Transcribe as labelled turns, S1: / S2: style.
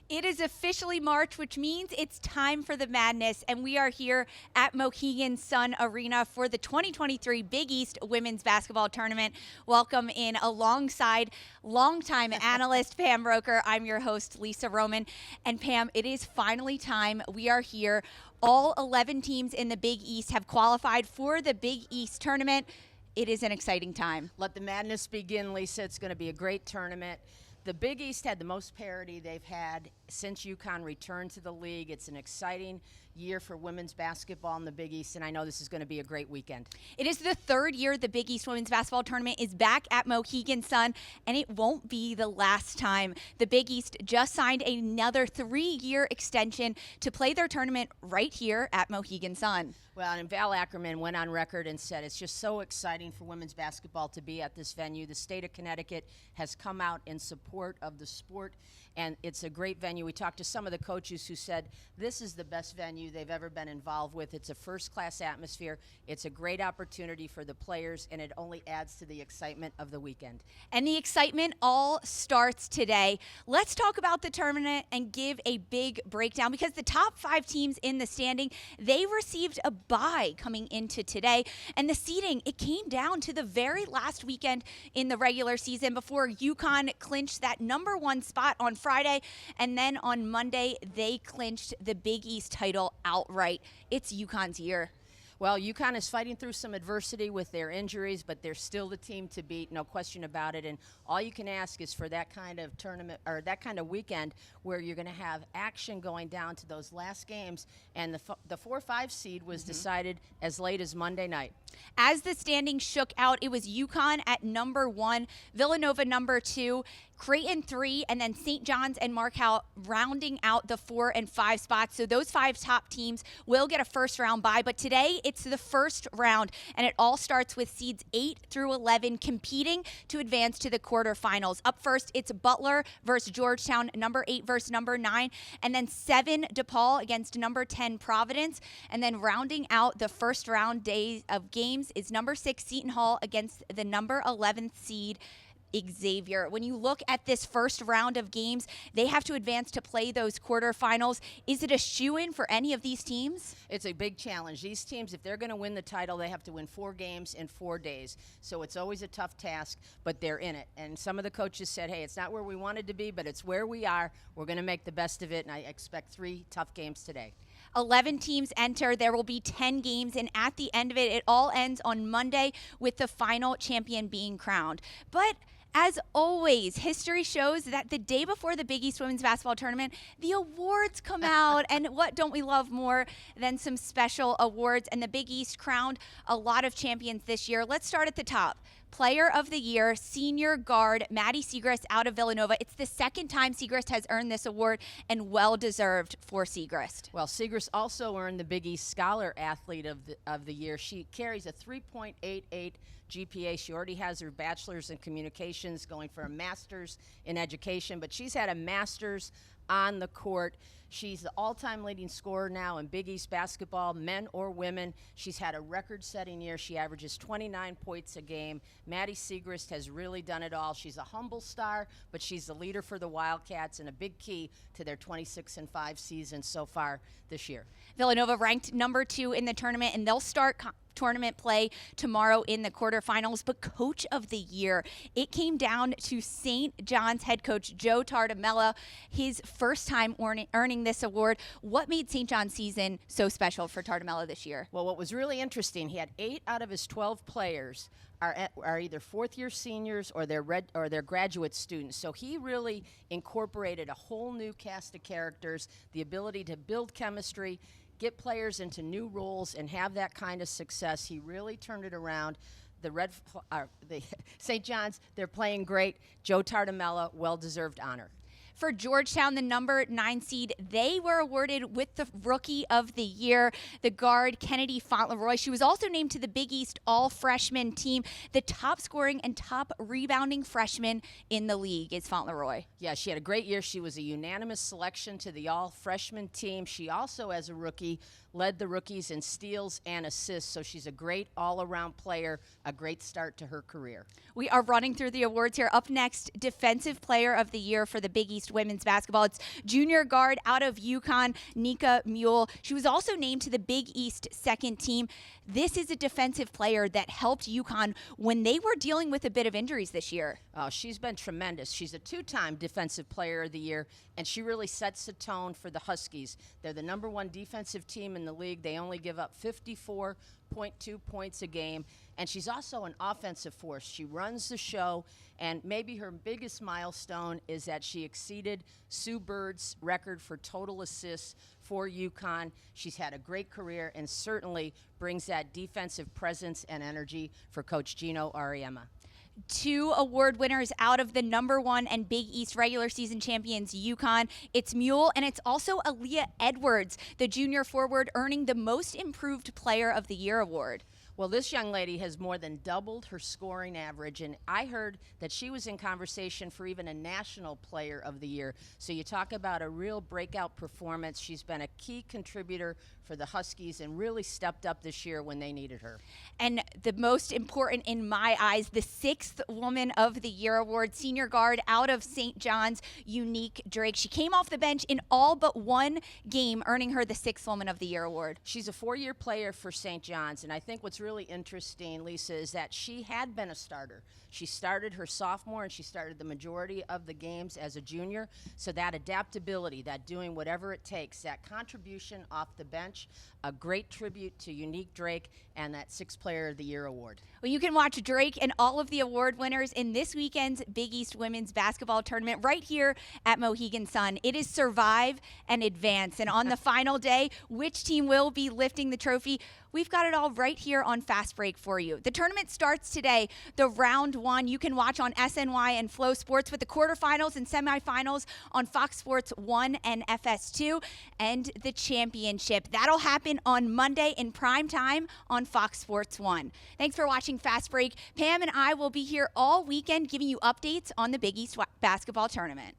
S1: It is officially March, which means it's time for the madness, and we are here at Mohegan Sun Arena for the 2023 Big East Women's Basketball Tournament. Welcome in alongside longtime analyst Pam Roker. I'm your host, Lisa Roman. And Pam, it is finally time. We are here. All 11 teams in the Big East have qualified for the Big East Tournament. It is an exciting time.
S2: Let the madness begin, Lisa. It's going to be a great tournament. The Big East had the most parity they've had since UConn returned to the league. It's an exciting year for women's basketball in the Big East, and I know this is going to be a great weekend.
S1: It is the third year the Big East Women's Basketball Tournament is back at Mohegan Sun, and it won't be the last time. The Big East just signed another 3-year extension to play their tournament right here at Mohegan Sun.
S2: Well, and Val Ackerman went on record and said it's just so exciting for women's basketball to be at this venue. The state of Connecticut has come out in support of the sport, and it's a great venue. We talked to some of the coaches who said this is the best venue they've ever been involved with. It's a first-class atmosphere. It's a great opportunity for the players, and it only adds to the excitement of the weekend.
S1: And the excitement all starts today. Let's talk about the tournament and give a big breakdown, because the top 5 teams in the standing, they received a bye coming into today. And the seeding, it came down to the very last weekend in the regular season before UConn clinched that #1 spot on Friday. And then on Monday, they clinched the Big East title outright. It's UConn's year.
S2: Well, UConn is fighting through some adversity with their injuries, but they're still the team to beat, no question about it. And all you can ask is for that kind of tournament or that kind of weekend where you're going to have action going down to those last games. And the 4-5 seed was decided as late as Monday night.
S1: As the standings shook out, it was UConn at #1, Villanova #2, Creighton 3, and then St. John's and Marquette rounding out the 4 and 5 spots. So those 5 top teams will get a first round bye. But today it's the first round, and it all starts with seeds 8 through 11 competing to advance to the quarterfinals. Up first, it's Butler versus Georgetown, #8 versus #9, and then 7 DePaul against #10 Providence. And then rounding out the first round days of games is #6 Seton Hall against the #11 seed Xavier. When you look at this first round of games, they have to advance to play those quarterfinals. Is it a shoo-in for any of these teams?
S2: It's a big challenge. These teams, if they're going to win the title, they have to win 4 games in 4 days. So it's always a tough task, but they're in it. And some of the coaches said, hey, it's not where we wanted to be, but it's where we are. We're going to make the best of it, and I expect 3 tough games today.
S1: 11 teams enter. There will be 10 games, and at the end of it, it all ends on Monday with the final champion being crowned. But as always, history shows that the day before the Big East Women's Basketball Tournament, the awards come out, and what don't we love more than some special awards? And the Big East crowned a lot of champions this year. Let's start at the top. Player of the Year, senior guard Maddie Siegrist out of Villanova. It's the second time Siegrist has earned this award, and well-deserved for Siegrist.
S2: Well, Siegrist also earned the Big East Scholar Athlete of the Year. She carries a 3.88 GPA. She already has her bachelor's in communications, going for a master's in education, but she's had a master's on the court. She's the all-time leading scorer now in Big East basketball, men or women. She's had a record-setting year. She averages 29 points a game. Maddie Siegrist has really done it all. She's a humble star, but she's the leader for the Wildcats and a big key to their 26-5 season so far this year.
S1: Villanova ranked #2 in the tournament, and they'll start tournament play tomorrow in the quarterfinals. But Coach of the Year, it came down to St. John's head coach Joe Tartamella, his first time earning this award. What made St. John's season so special for Tartamella this year?
S2: Well, what was really interesting, he had 8 out of his 12 players are either fourth-year seniors or they're graduate students. So he really incorporated a whole new cast of characters, the ability to build chemistry, get players into new roles, and have that kind of success. He really turned it around. The St. John's, they're playing great. Joe Tartamella, well-deserved honor.
S1: For Georgetown, the #9 seed, they were awarded with the Rookie of the Year, the guard Kennedy Fauntleroy. She was also named to the Big East All-Freshman team. The top scoring and top rebounding freshman in the league is Fauntleroy.
S2: Yeah, she had a great year. She was a unanimous selection to the All-Freshman team. She also, as a rookie, led the rookies in steals and assists, so she's a great all-around player, a great start to her career.
S1: We are running through the awards here. Up next, Defensive Player of the Year for the Big East East women's basketball. It's junior guard out of UConn, Nika Mule. She was also named to the Big East second team. This is a defensive player that helped UConn when they were dealing with a bit of injuries this year.
S2: Oh, she's been tremendous. She's a two-time Defensive Player of the Year, and she really sets the tone for the Huskies. They're the #1 defensive team in the league. They only give up 54.2 points a game, and she's also an offensive force. She runs the show, and maybe her biggest milestone is that she exceeded Sue Bird's record for total assists for UConn. She's had a great career and certainly brings that defensive presence and energy for Coach Gino Auriemma.
S1: 2 award winners out of the #1 and Big East regular season champions, UConn. It's Mule, and it's also Aaliyah Edwards, the junior forward, earning the Most Improved Player of the Year award.
S2: Well, this young lady has more than doubled her scoring average, and I heard that she was in conversation for even a National Player of the Year. So you talk about a real breakout performance. She's been a key contributor for the Huskies and really stepped up this year when they needed her.
S1: And the most important in my eyes, the 6th Woman of the Year award, senior guard out of St. John's, Unique Drake. She came off the bench in all but one game, earning her the 6th Woman of the Year award.
S2: She's a 4-year player for St. John's, and I think what's really interesting, Lisa, is that she had been a starter. She started her sophomore, and she started the majority of the games as a junior. So that adaptability, that doing whatever it takes, that contribution off the bench, a great tribute to Unique Drake and that 6th Player of the Year award.
S1: Well, you can watch Drake and all of the award winners in this weekend's Big East women's basketball tournament right here at Mohegan Sun. It is survive and advance. And on the final day, which team will be lifting the trophy? We've got it all right here on Fast Break for you. The tournament starts today, the round 1. You can watch on SNY and Flow Sports, with the quarterfinals and semifinals on Fox Sports 1 and FS2, and the championship. That'll happen on Monday in prime time on Fox Sports 1. Thanks for watching Fast Break. Pam and I will be here all weekend giving you updates on the Big East basketball tournament.